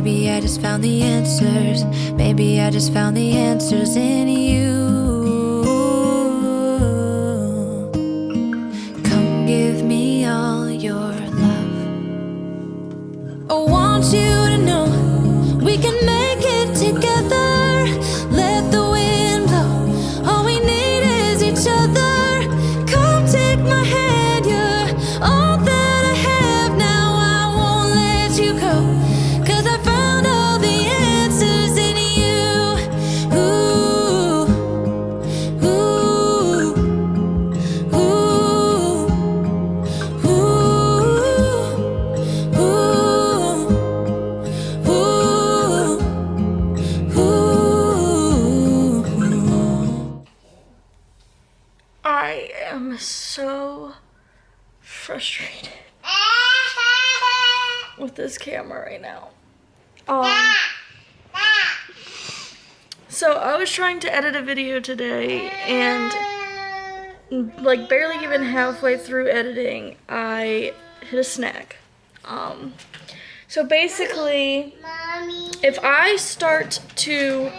Maybe I just found the answers. Maybe I just found the answers in you. Come give me all your love. I want you to know we can make it together. Let the wind blow. All we need is each other. Come take my hand, you're all that I have now. I won't let you go, 'cause I found all the answers in you. Ooh, ooh, ooh, ooh, ooh, ooh. I am so frustrated with this camera right now. So I was trying to edit a video today, and like barely even halfway through editing, I hit a snag. So basically, if I start to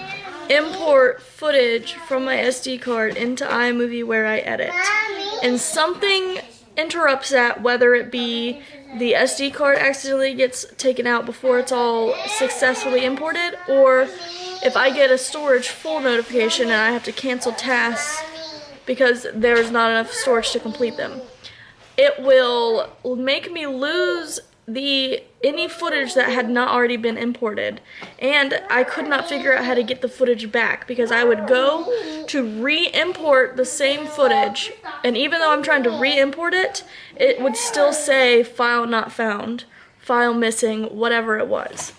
import footage from my SD card into iMovie where I edit, and something interrupts that, whether it be the SD card accidentally gets taken out before it's all successfully imported, or if I get a storage full notification and I have to cancel tasks because there's not enough storage to complete them, it will make me lose any footage that had not already been imported, and I could not figure out how to get the footage back, because I would go to re-import the same footage, and even though I'm trying to re-import it, it would still say file not found, file missing, whatever it was.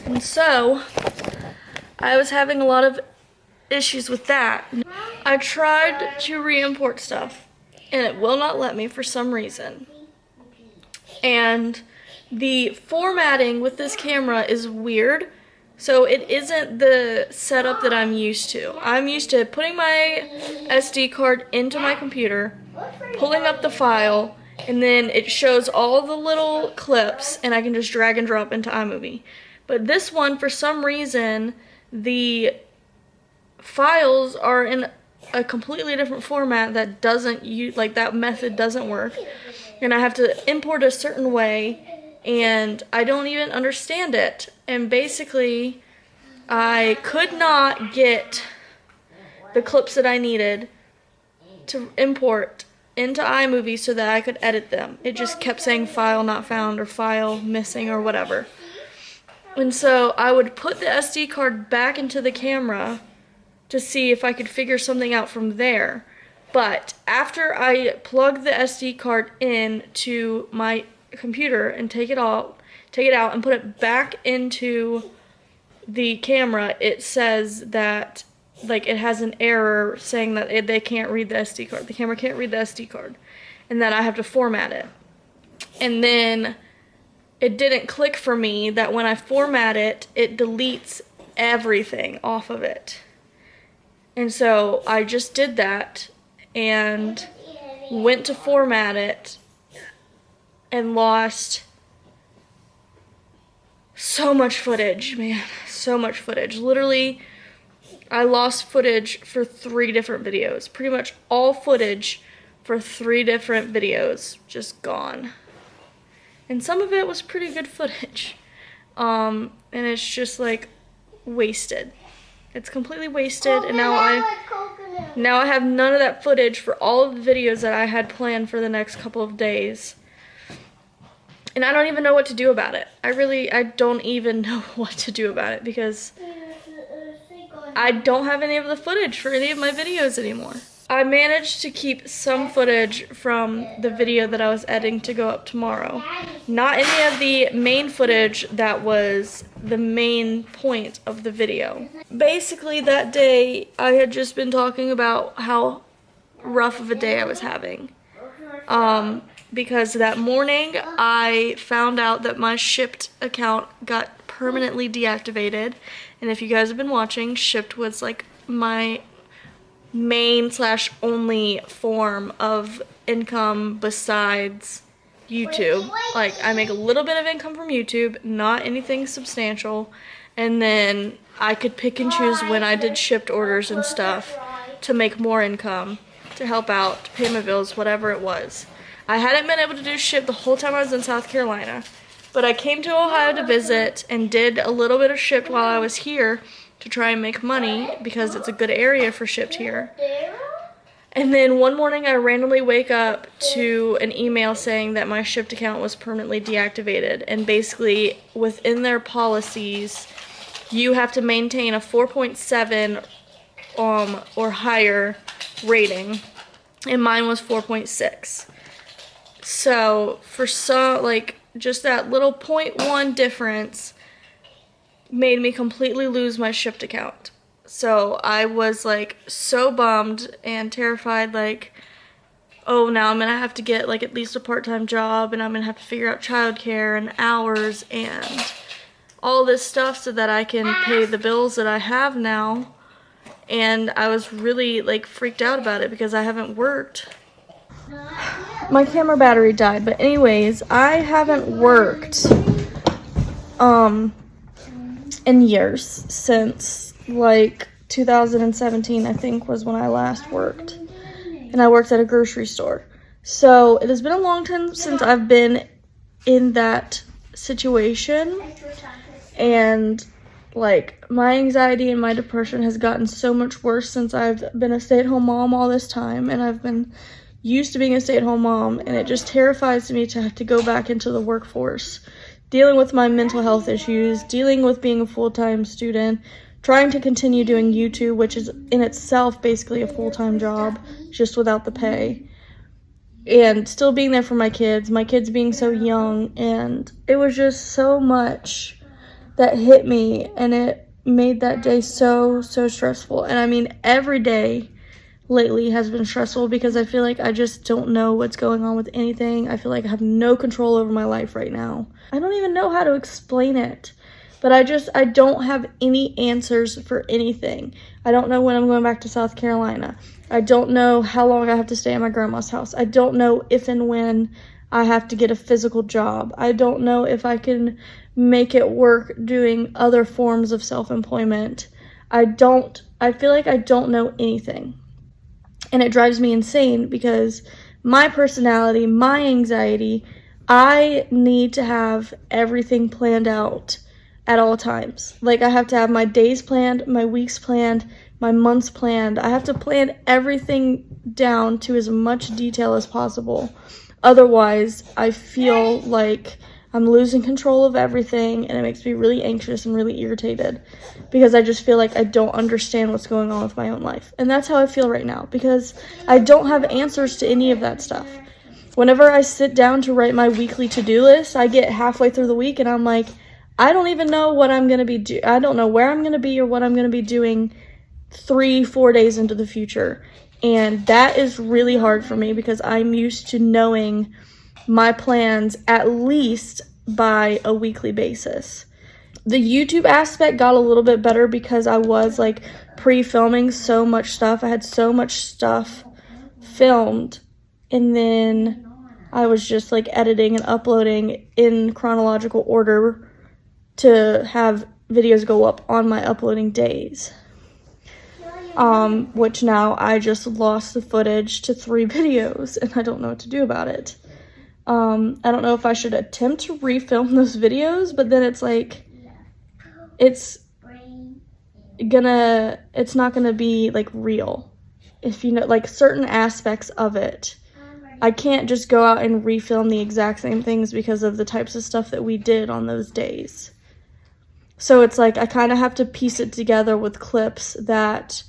And so I was having a lot of issues with that. I tried to re-import stuff, and it will not let me for some reason. And the formatting with this camera is weird, so it isn't the setup that I'm used to. I'm used to putting my SD card into my computer, pulling up the file, and then it shows all the little clips, and I can just drag and drop into iMovie. But this one, for some reason, the files are in a completely different format that doesn't use, like, that method doesn't work. And I have to import a certain way, and I don't even understand it. And basically, I could not get the clips that I needed to import into iMovie so that I could edit them. It just kept saying file not found or file missing or whatever. And so I would put the SD card back into the camera to see if I could figure something out from there. But after I plug the SD card in to my computer and take it out and put it back into the camera, it says that, like, it has an error saying that they can't read the SD card. The camera can't read the SD card, and that I have to format it. And then it didn't click for me that when I format it, it deletes everything off of it. And so I just did that and went to format it and lost so much footage, man. So much footage. Literally, I lost footage for 3 different videos. Pretty much all footage for 3 different videos just gone. And some of it was pretty good footage. And it's just like wasted. It's completely wasted, and now I have none of that footage for all of the videos that I had planned for the next couple of days. And I don't even know what to do about it. I don't even know what to do about it, because I don't have any of the footage for any of my videos anymore. I managed to keep some footage from the video that I was editing to go up tomorrow. Not any of the main footage that was the main point of the video. Basically, that day, I had just been talking about how rough of a day I was having. Because that morning, I found out that my Shipped account got permanently deactivated. And if you guys have been watching, Shipped was like my main / only form of income besides YouTube. Like, I make a little bit of income from YouTube, not anything substantial. And then I could pick and choose when I did shipped orders and stuff to make more income, to help out, to pay my bills, whatever it was. I hadn't been able to do ship the whole time I was in South Carolina, but I came to Ohio to visit and did a little bit of shipped while I was here to try and make money because it's a good area for shipped here. And then one morning I randomly wake up to an email saying that my shipped account was permanently deactivated, and basically within their policies you have to maintain a 4.7 or higher rating, and mine was 4.6. So for some, like, just that little 0.1 difference made me completely lose my shipped account. So I was like so bummed and terrified, like, oh, now I'm gonna have to get like at least a part-time job, and I'm gonna have to figure out childcare and hours and all this stuff so that I can pay the bills that I have now. And I was really like freaked out about it because I haven't worked. My camera battery died, but anyways, I haven't worked in years, since like 2017 I think was when I last worked, and I worked at a grocery store. So it has been a long time since I've been in that situation, and like my anxiety and my depression has gotten so much worse since I've been a stay-at-home mom all this time, and I've been used to being a stay-at-home mom, and it just terrifies me to have to go back into the workforce, dealing with my mental health issues, dealing with being a full-time student, trying to continue doing YouTube, which is in itself basically a full-time job, just without the pay, and still being there for my kids being so young. And it was just so much that hit me, and it made that day so stressful. And I mean, every day lately has been stressful because I feel like I just don't know what's going on with anything. I feel like I have no control over my life right now. I don't even know how to explain it, but I don't have any answers for anything. I don't know when I'm going back to South Carolina. I don't know how long I have to stay at my grandma's house. I don't know if and when I have to get a physical job. I don't know if I can make it work doing other forms of self-employment. I feel like I don't know anything. And it drives me insane because my personality, my anxiety, I need to have everything planned out at all times. Like, I have to have my days planned, my weeks planned, my months planned. I have to plan everything down to as much detail as possible. Otherwise, I feel like I'm losing control of everything, and it makes me really anxious and really irritated because I just feel like I don't understand what's going on with my own life. And that's how I feel right now because I don't have answers to any of that stuff. Whenever I sit down to write my weekly to-do list, I get halfway through the week and I'm like, I don't even know what I'm going to be doing. I don't know where I'm going to be or what I'm going to be doing 3-4 days into the future. And that is really hard for me because I'm used to knowing my plans at least by a weekly basis. The YouTube aspect got a little bit better because I was like pre-filming so much stuff. I had so much stuff filmed, and then I was just like editing and uploading in chronological order to have videos go up on my uploading days. Which now I just lost the footage to 3 videos and I don't know what to do about it. I don't know if I should attempt to refilm those videos, but then it's like, it's not gonna be like real. If you know, like certain aspects of it, I can't just go out and refilm the exact same things because of the types of stuff that we did on those days. So it's like, I kind of have to piece it together with clips that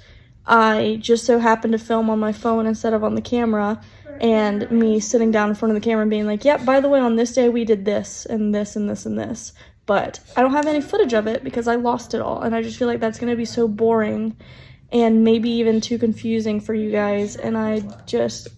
I just so happened to film on my phone instead of on the camera, and me sitting down in front of the camera and being like, yep, by the way, on this day we did this and this and this and this. But I don't have any footage of it because I lost it all, and I just feel like that's going to be so boring and maybe even too confusing for you guys, and I just...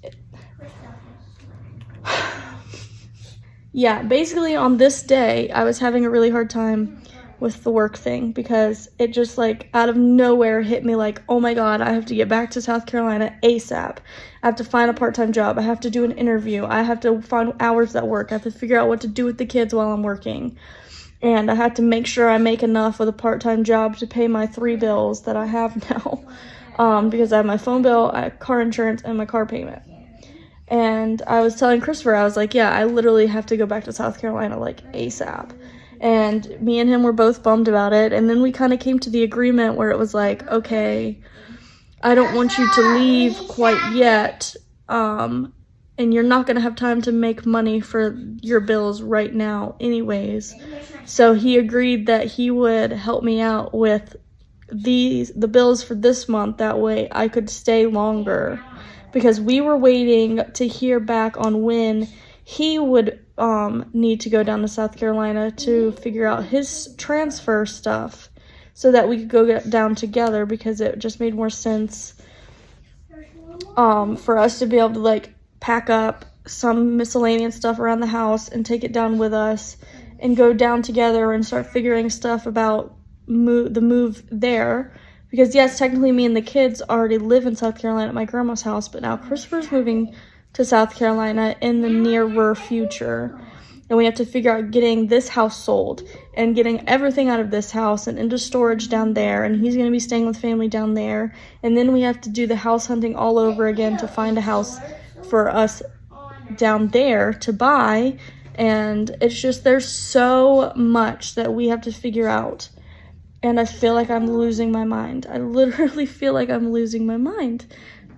Yeah, basically on this day, I was having a really hard time with the work thing, because it just like out of nowhere hit me like, oh my god, I have to get back to South Carolina ASAP. I have to find a part-time job. I have to do an interview. I have to find hours that work. I have to figure out what to do with the kids while I'm working. And I had to make sure I make enough with a part-time job to pay my 3 bills that I have now. Because I have my phone bill, I have car insurance, and my car payment. And I was telling Christopher, I was like, yeah, I literally have to go back to South Carolina, like, ASAP. And me and him were both bummed about it. And then we kind of came to the agreement where it was like, okay, I don't want you to leave quite yet. And you're not going to have time to make money for your bills right now anyways. So he agreed that he would help me out with the bills for this month. That way I could stay longer, because we were waiting to hear back on when he would need to go down to South Carolina to figure out his transfer stuff so that we could go down together, because it just made more sense for us to be able to like pack up some miscellaneous stuff around the house and take it down with us and go down together and start figuring stuff about the move there. Because yes, technically me and the kids already live in South Carolina at my grandma's house, but now Christopher's moving to South Carolina in the nearer future. And we have to figure out getting this house sold and getting everything out of this house and into storage down there. And he's going to be staying with family down there. And then we have to do the house hunting all over again to find a house for us down there to buy. And it's just, there's so much that we have to figure out. And I feel like I'm losing my mind. I literally feel like I'm losing my mind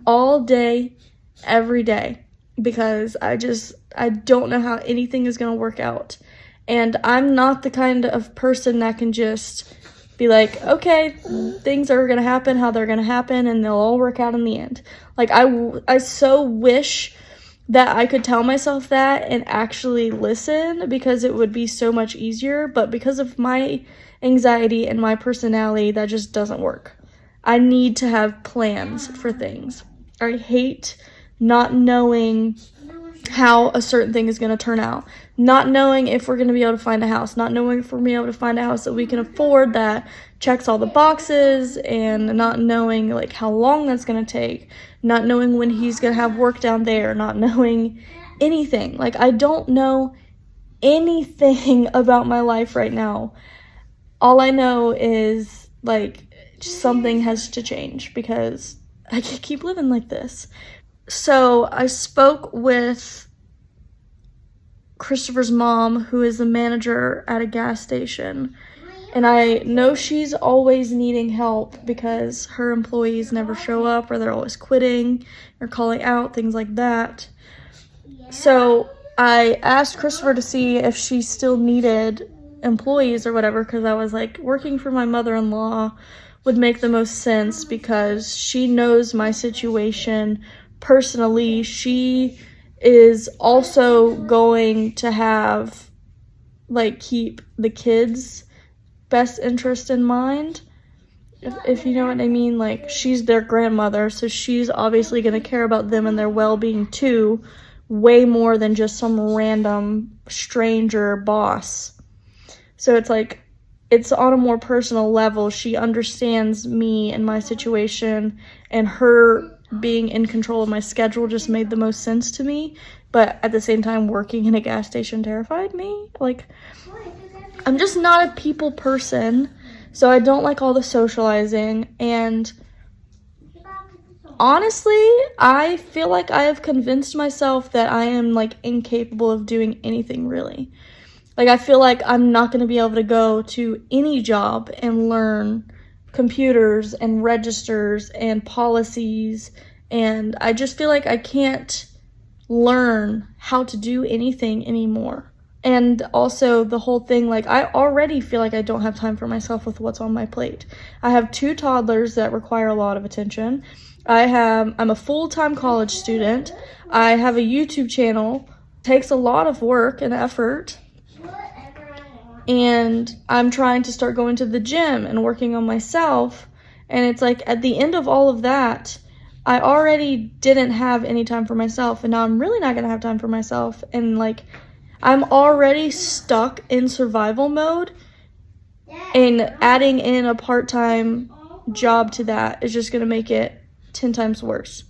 all day, every day, because I don't know how anything is going to work out. And I'm not the kind of person that can just be like, okay, things are going to happen how they're going to happen and they'll all work out in the end. Like, I so wish that I could tell myself that and actually listen, because it would be so much easier. But because of my anxiety and my personality, that just doesn't work. I need to have plans for things. I hate not knowing how a certain thing is going to turn out, not knowing if we're going to be able to find a house, not knowing if we're going to be able to find a house that we can afford, that checks all the boxes, and not knowing like how long that's going to take, not knowing when he's going to have work down there, not knowing anything. Like, I don't know anything about my life right now. All I know is, like, something has to change, because I can't keep living like this. So I spoke with Christopher's mom, who is the manager at a gas station. And I know she's always needing help because her employees never show up, or they're always quitting or calling out, things like that. So I asked Christopher to see if she still needed employees or whatever, because I was like, working for my mother-in-law would make the most sense, because she knows my situation personally. She is also going to have, like, keep the kids' best interest in mind, if you know what I mean. Like, she's their grandmother, so she's obviously going to care about them and their well-being too, way more than just some random stranger boss. So it's like, it's on a more personal level. She understands me and my situation, and her being in control of my schedule just made the most sense to me. But at the same time, working in a gas station terrified me. Like, I'm just not a people person, so I don't like all the socializing. And honestly, I feel like I have convinced myself that I am, like, incapable of doing anything, really. Like, I feel like I'm not going to be able to go to any job and learn computers and registers and policies, and I just feel like I can't learn how to do anything anymore. And also the whole thing, like, I already feel like I don't have time for myself with what's on my plate. I have 2 toddlers that require a lot of attention. I'm a full-time college student. I have a YouTube channel. It takes a lot of work and effort. And I'm trying to start going to the gym and working on myself. And it's like, at the end of all of that, I already didn't have any time for myself. And now I'm really not going to have time for myself. And, like, I'm already stuck in survival mode And adding in a part-time job to that is just going to make it 10 times worse.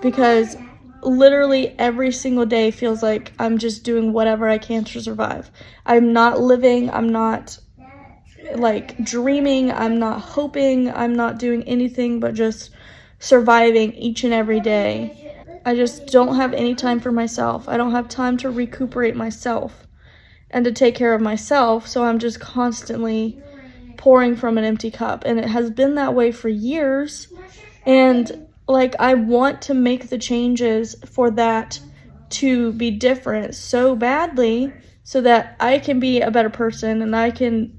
Because literally every single day feels like I'm just doing whatever I can to survive. I'm not living, I'm not like dreaming, I'm not hoping, I'm not doing anything but just surviving each and every day. I just don't have any time for myself. I don't have time to recuperate myself and to take care of myself, so I'm just constantly pouring from an empty cup, and it has been that way for years. And like, I want to make the changes for that to be different so badly, so that I can be a better person and I can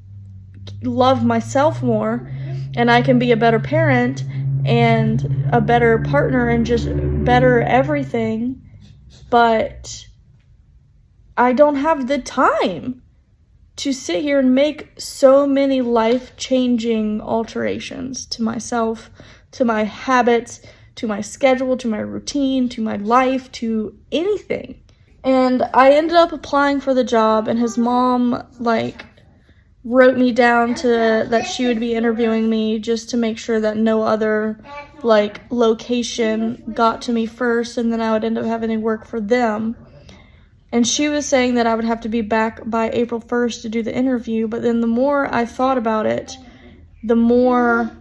love myself more and I can be a better parent and a better partner and just better everything. But I don't have the time to sit here and make so many life-changing alterations to myself, to my habits, to my schedule, to my routine, to my life, to anything. And I ended up applying for the job, and his mom, like, wrote me down to that she would be interviewing me just to make sure that no other, like, location got to me first, and then I would end up having to work for them. And she was saying that I would have to be back by April 1st to do the interview, but then the more I thought about it, the more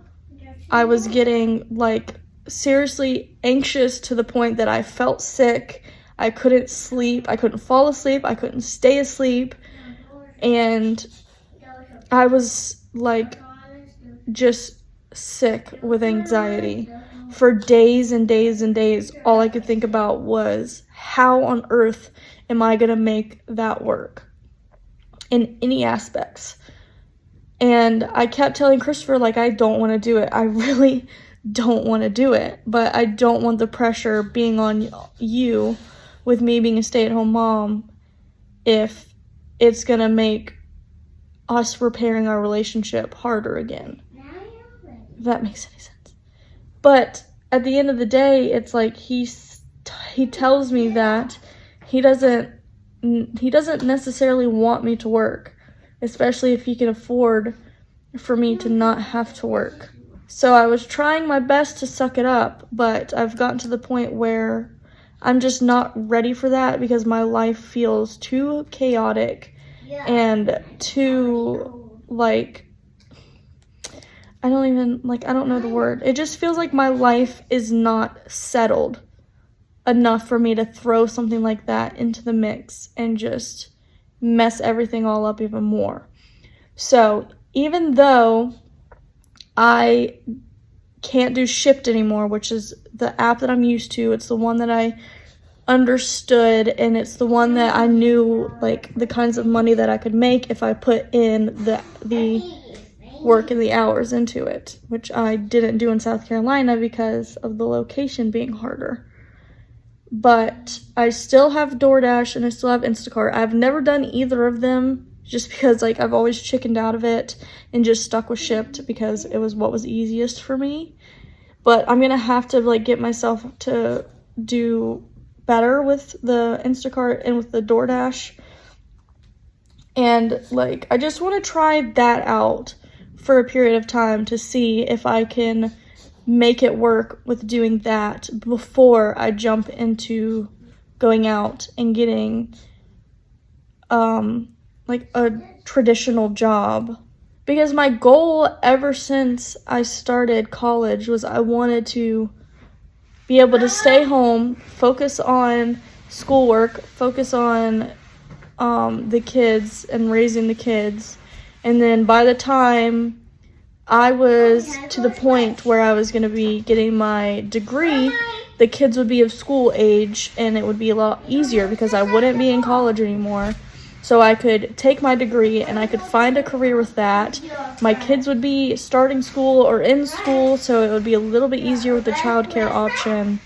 I was getting, like, seriously anxious to the point that I felt sick. I couldn't sleep. I couldn't fall asleep. I couldn't stay asleep. And I was, like, just sick with anxiety. For days and days and days, all I could think about was, how on earth am I going to make that work in any aspects? And I kept telling Christopher, like, I don't want to do it. I really don't want to do it. But I don't want the pressure being on you with me being a stay-at-home mom if it's going to make us repairing our relationship harder again. If that makes any sense. But at the end of the day, it's like he tells me that he doesn't necessarily want me to work, especially if he can afford for me to not have to work. So I was trying my best to suck it up, but I've gotten to the point where I'm just not ready for that because my life feels too chaotic and too, like, I don't know the word. It just feels like my life is not settled enough for me to throw something like that into the mix and just mess everything all up even more. So even though I can't do Shipt anymore, which is the app that I'm used to, it's the one that I understood, and it's the one that I knew, like, the kinds of money that I could make if I put in the work and the hours into it, which I didn't do in South Carolina because of the location being harder. But I still have DoorDash and I still have Instacart. I've never done either of them just because, like, I've always chickened out of it and just stuck with Shipt because it was what was easiest for me. But I'm gonna have to, like, get myself to do better with the Instacart and with the DoorDash. And, like, I just want to try that out for a period of time to see if I can make it work with doing that before I jump into going out and getting like a traditional job. Because my goal ever since I started college was I wanted to be able to stay home, focus on schoolwork, focus on the kids and raising the kids, and then by the time I was to the point where I was going to be getting my degree, the kids would be of school age, and it would be a lot easier because I wouldn't be in college anymore. So I could take my degree and I could find a career with that. My kids would be starting school or in school, so it would be a little bit easier with the childcare option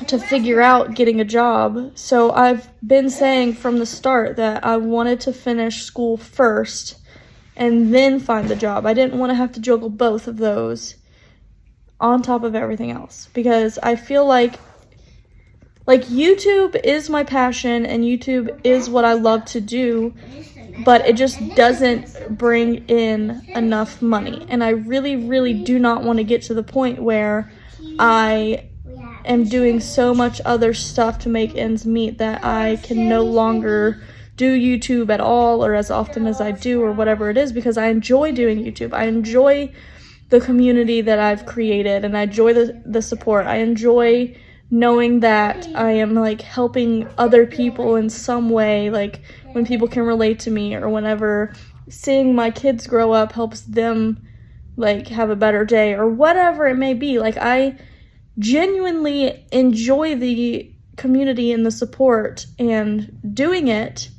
to figure out getting a job. So I've been saying from the start that I wanted to finish school first and then find the job. I didn't want to have to juggle both of those on top of everything else, because I feel like Like, YouTube is my passion and YouTube is what I love to do, but it just doesn't bring in enough money. And I really, really do not want to get to the point where I am doing so much other stuff to make ends meet that I can no longer do YouTube at all or as often as I do or whatever it is, because I enjoy doing YouTube. I enjoy the community that I've created and I enjoy the support. I enjoy knowing that I am like helping other people in some way, like when people can relate to me, or whenever seeing my kids grow up helps them like have a better day, or whatever it may be. Like, I genuinely enjoy the community and the support and doing it.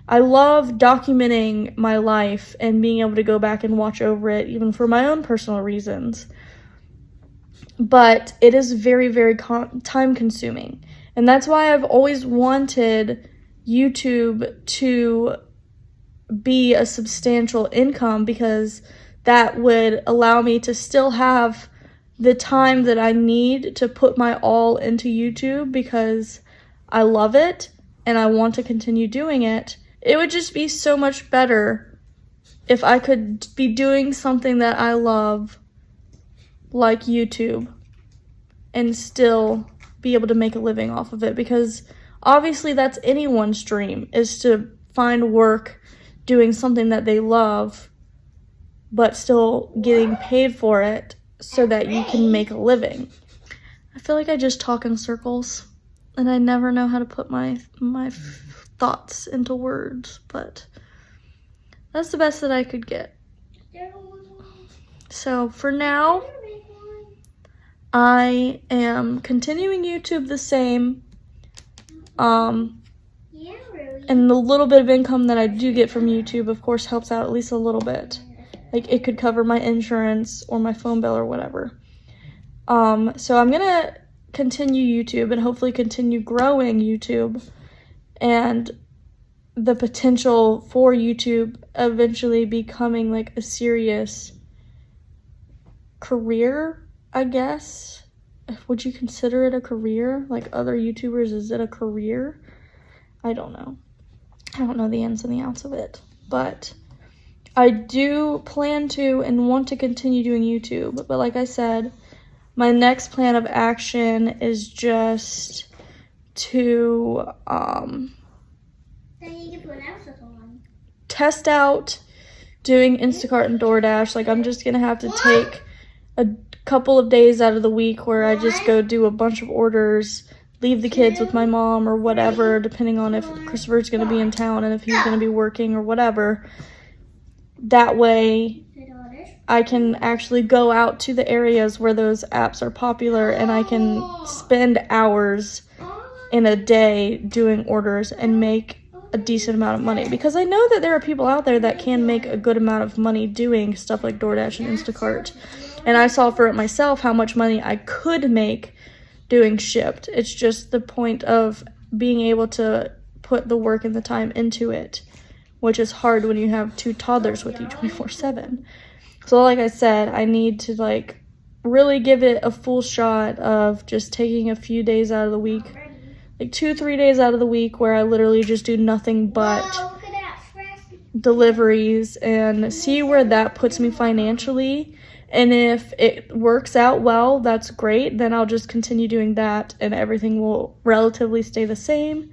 I love documenting my life and being able to go back and watch over it, even for my own personal reasons. But it is very, very time consuming. And that's why I've always wanted YouTube to be a substantial income, because that would allow me to still have the time that I need to put my all into YouTube, because I love it and I want to continue doing it. It would just be so much better if I could be doing something that I love, like YouTube, and still be able to make a living off of it, because obviously that's anyone's dream, is to find work doing something that they love but still getting paid for it so that you can make a living. I feel like I just talk in circles and I never know how to put my thoughts into words, but that's the best that I could get. So for now, I am continuing YouTube the same, and the little bit of income that I do get from YouTube, of course, helps out at least a little bit. Like, it could cover my insurance or my phone bill or whatever. So I'm gonna continue YouTube and hopefully continue growing YouTube, and the potential for YouTube eventually becoming like a serious career, I guess. Would you consider it a career? Like other YouTubers, is it a career? I don't know. I don't know the ins and the outs of it. But I do plan to and want to continue doing YouTube. But like I said, my next plan of action is just to test out doing Instacart and DoorDash. Like, I'm just gonna have to take a couple of days out of the week where I just go do a bunch of orders, leave the kids with my mom or whatever, depending on if Christopher's going to be in town and if he's going to be working or whatever. That way I can actually go out to the areas where those apps are popular and I can spend hours in a day doing orders and make a decent amount of money, because I know that there are people out there that can make a good amount of money doing stuff like DoorDash and Instacart. And I saw for it myself how much money I could make doing Shipped. It's just the point of being able to put the work and the time into it, which is hard when you have 2 toddlers with you 24/7. So like I said, I need to like really give it a full shot of just taking a few days out of the week, like 2-3 days out of the week where I literally just do nothing but deliveries, and see where that puts me financially. And if it works out well, that's great. Then I'll just continue doing that and everything will relatively stay the same.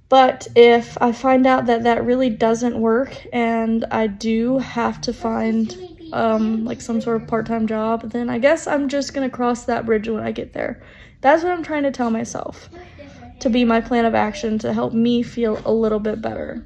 But if I find out that that really doesn't work and I do have to find like some sort of part-time job, then I guess I'm just going to cross that bridge when I get there. That's what I'm trying to tell myself, to be my plan of action to help me feel a little bit better.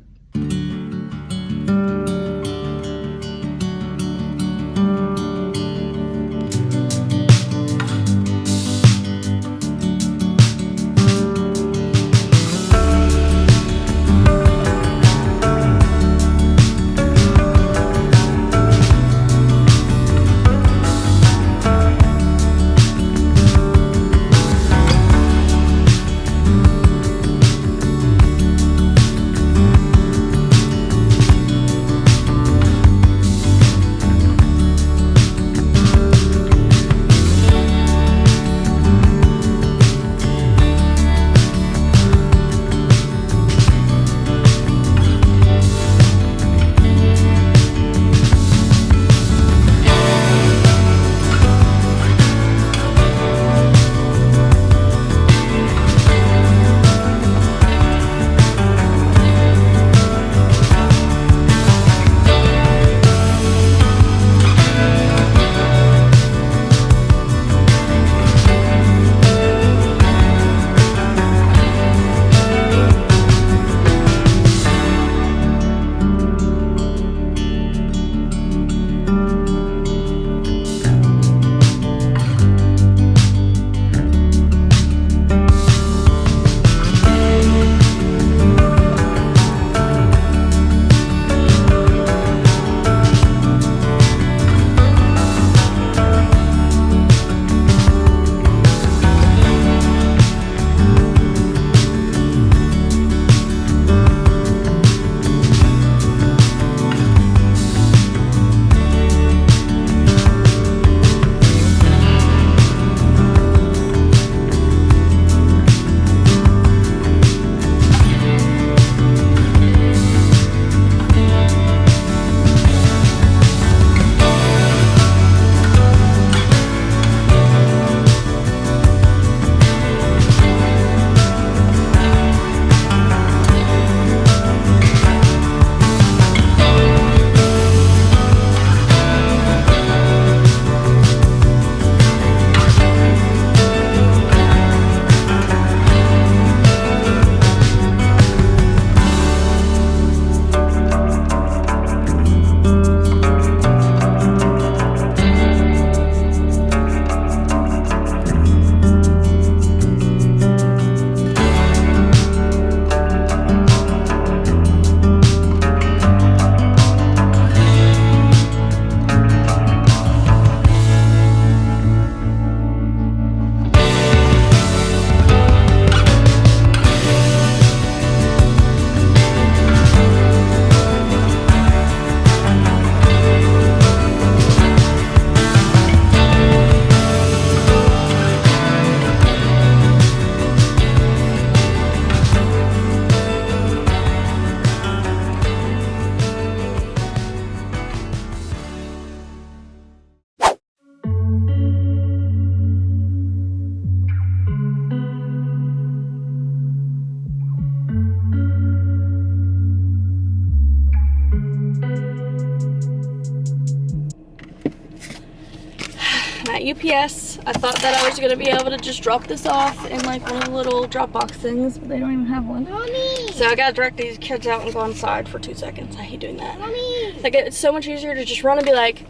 UPS. I thought that I was gonna be able to just drop this off in like one of the little drop box things, but they don't even have one. Mommy. So I gotta direct these kids out and go inside for 2 seconds. I hate doing that. Mommy. Like, it's so much easier to just run and be like,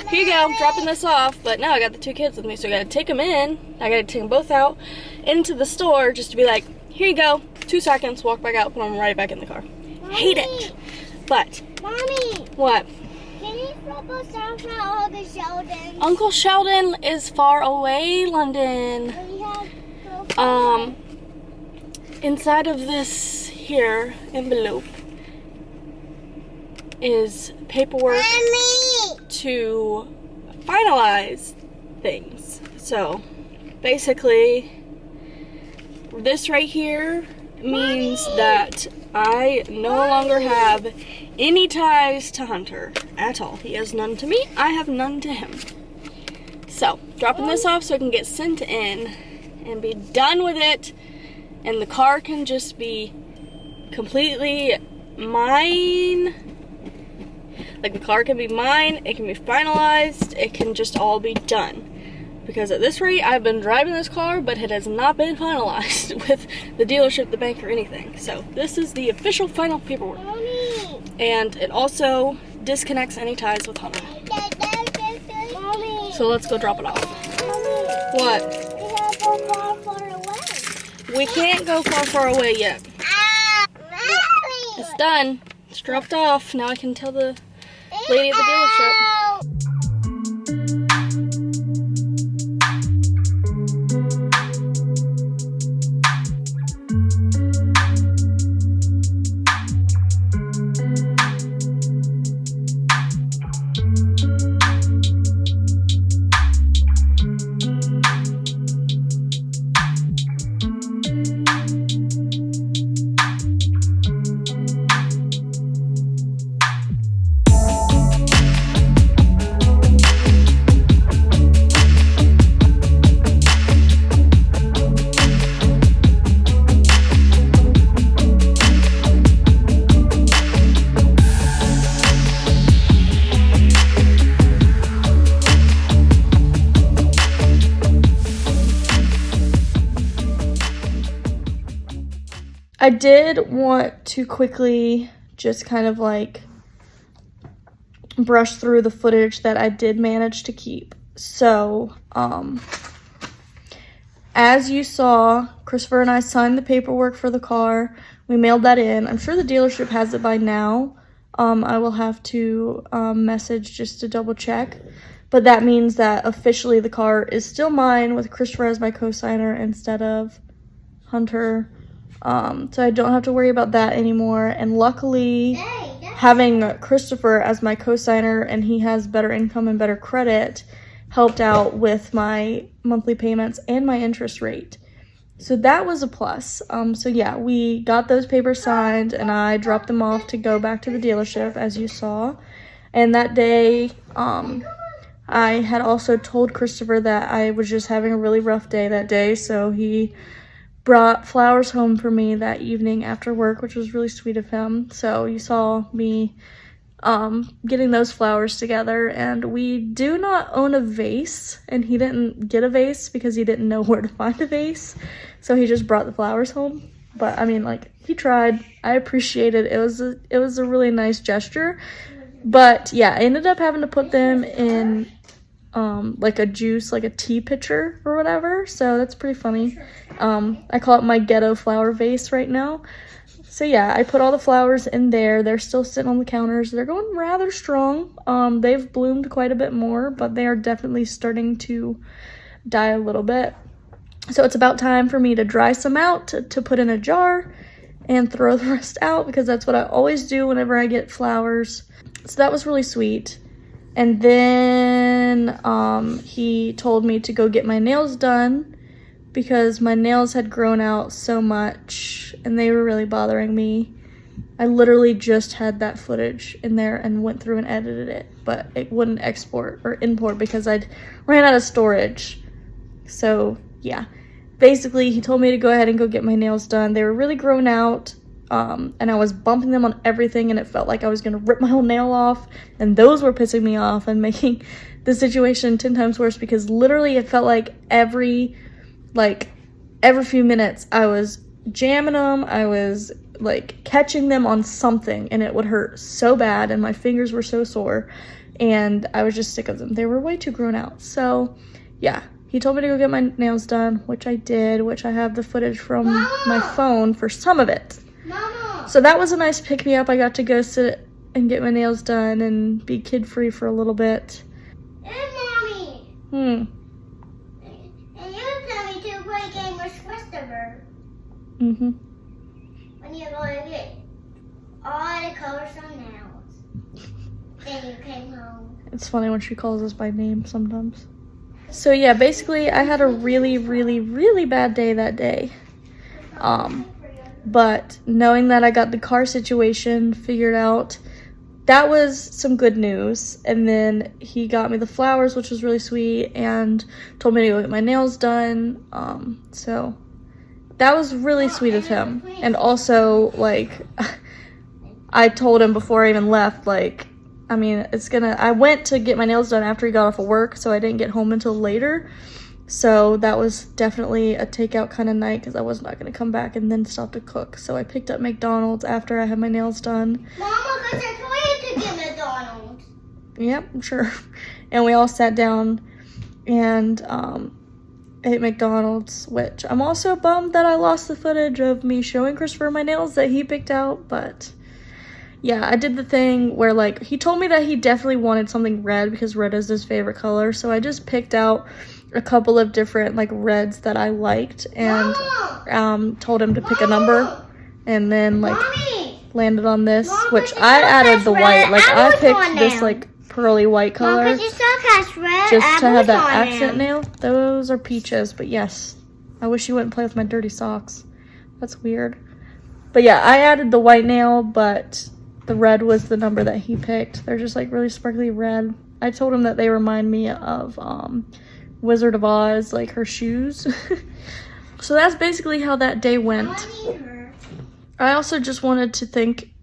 here you go, dropping this off. But now I got the 2 kids with me, so I gotta take them in. I gotta take them both out into the store just to be like, here you go, 2 seconds, walk back out, put them right back in the car. Mommy. Hate it. But, Mommy. what? Can you flip us down for Uncle Sheldon? Uncle Sheldon is far away, London. Inside of this here envelope is paperwork Mommy. to finalize things. So basically this right here means that I no longer have any ties to Hunter at all. He has none to me, I have none to him. So dropping this off so I can get sent in and be done with it, and the car can just be completely mine. Like, the car can be mine, it can be finalized, it can just all be done. Because at this rate, I've been driving this car, but it has not been finalized with the dealership, the bank, or anything. So this is the official final paperwork. Mommy. And it also disconnects any ties with Hunter. Mommy. So let's go drop it off. Mommy. What? We gotta go far, far away. We can't go far away yet. Mommy. It's done. It's dropped off. Now I can tell the lady at the dealership. I did want to quickly just kind of like brush through the footage that I did manage to keep. So, as you saw, Christopher and I signed the paperwork for the car. We mailed that in. I'm sure the dealership has it by now. I will have to message just to double check. But that means that officially the car is still mine with Christopher as my co-signer instead of Hunter. So I don't have to worry about that anymore. And luckily, having Christopher as my co-signer and he has better income and better credit helped out with my monthly payments and my interest rate. So that was a plus. So yeah, we got those papers signed and I dropped them off to go back to the dealership, as you saw. And that day, I had also told Christopher that I was just having a really rough day that day, so he brought flowers home for me that evening after work, which was really sweet of him. So you saw me getting those flowers together, and we do not own a vase, and he didn't get a vase because he didn't know where to find a vase, so he just brought the flowers home. But I mean, like, he tried. I appreciate it. It was a really nice gesture. But yeah, I ended up having to put them in like a juice, like a tea pitcher or whatever, so that's pretty funny. I call it my ghetto flower vase right now. So yeah, I put all the flowers in there. They're still sitting on the counters. They're going rather strong. They've bloomed quite a bit more, but they are definitely starting to die a little bit. So it's about time for me to dry some out to put in a jar and throw the rest out, because that's what I always do whenever I get flowers. So that was really sweet. And then he told me to go get my nails done because my nails had grown out so much and they were really bothering me. I literally just had that footage in there and went through and edited it, but it wouldn't export or import because I'd ran out of storage. So yeah, basically he told me to go ahead and go get my nails done. They were really grown out. and I was bumping them on everything, and it felt like I was gonna rip my whole nail off, and those were pissing me off and making the situation 10 times worse, because literally it felt like every few minutes I was jamming them, I was like catching them on something, and it would hurt so bad, and my fingers were so sore, and I was just sick of them. They were way too grown out. So yeah, he told me to go get my nails done, which I did, which I have the footage from my phone for some of it. Mama. So that was a nice pick-me-up. I got to go sit and get my nails done and be kid-free for a little bit. Hey, Mommy. And you tell me to play a game with Christopher. When you go to get all the colors on nails. Then you came home. It's funny when she calls us by name sometimes. So yeah, basically I had a really, really, really bad day that day. But knowing that I got the car situation figured out, that was some good news. And then he got me the flowers, which was really sweet, and told me to go get my nails done. So that was really sweet of him. And also, like, I told him before I even left, like, I mean, I went to get my nails done after he got off of work, so I didn't get home until later. So that was definitely a takeout kind of night, because I was not going to come back and then stop to cook. So I picked up McDonald's after I had my nails done. Mama, because I told you to get McDonald's. Yep, I'm sure. And we all sat down and ate McDonald's, which I'm also bummed that I lost the footage of me showing Christopher my nails that he picked out, but yeah, I did the thing where, like, he told me that he definitely wanted something red because red is his favorite color, so I just picked out a couple of different, like, reds that I liked, and told him to pick a number, and then, like, landed on this, which I added the white, like, I picked this, like, pearly white color just to have that accent nail. Those are peaches, but yes, I wish you wouldn't play with my dirty socks. That's weird. But yeah, I added the white nail, but the red was the number that he picked. They're just like really sparkly red. I told him that they remind me of Wizard of Oz, like her shoes. So that's basically how that day went. I also just wanted to thank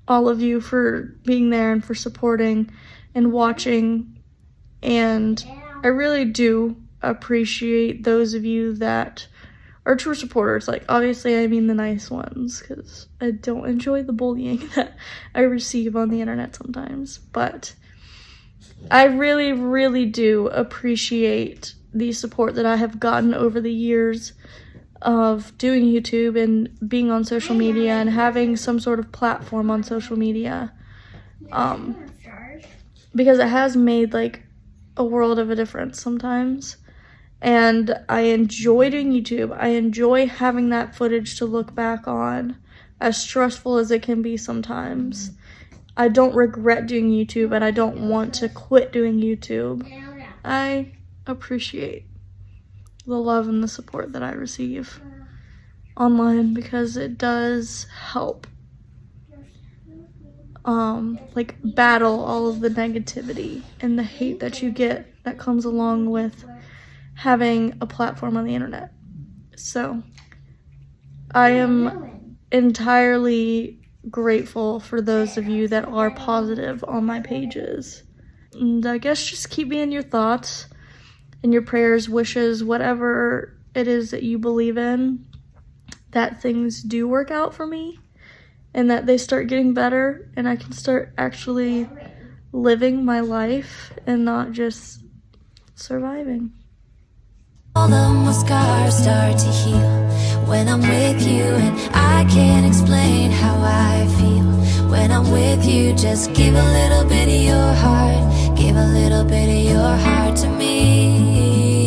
all of you for being there and for supporting and watching, and I really do appreciate those of you that are true supporters. Like, obviously I mean the nice ones, because I don't enjoy the bullying that I receive on the internet sometimes, but I really, really do appreciate the support that I have gotten over the years of doing YouTube and being on social media and having some sort of platform on social media, because it has made like a world of a difference sometimes. And I enjoy doing YouTube. I enjoy having that footage to look back on, as stressful as it can be sometimes. I don't regret doing YouTube, and I don't want to quit doing YouTube. I appreciate the love and the support that I receive online, because it does help like battle all of the negativity and the hate that you get that comes along with having a platform on the internet. So I am entirely grateful for those of you that are positive on my pages. And I guess just keep me in your thoughts and your prayers, wishes, whatever it is that you believe in, that things do work out for me and that they start getting better and I can start actually living my life and not just surviving. All of my scars start to heal when I'm with you, and I can't explain how I feel when I'm with you. Just give a little bit of your heart, give a little bit of your heart to me.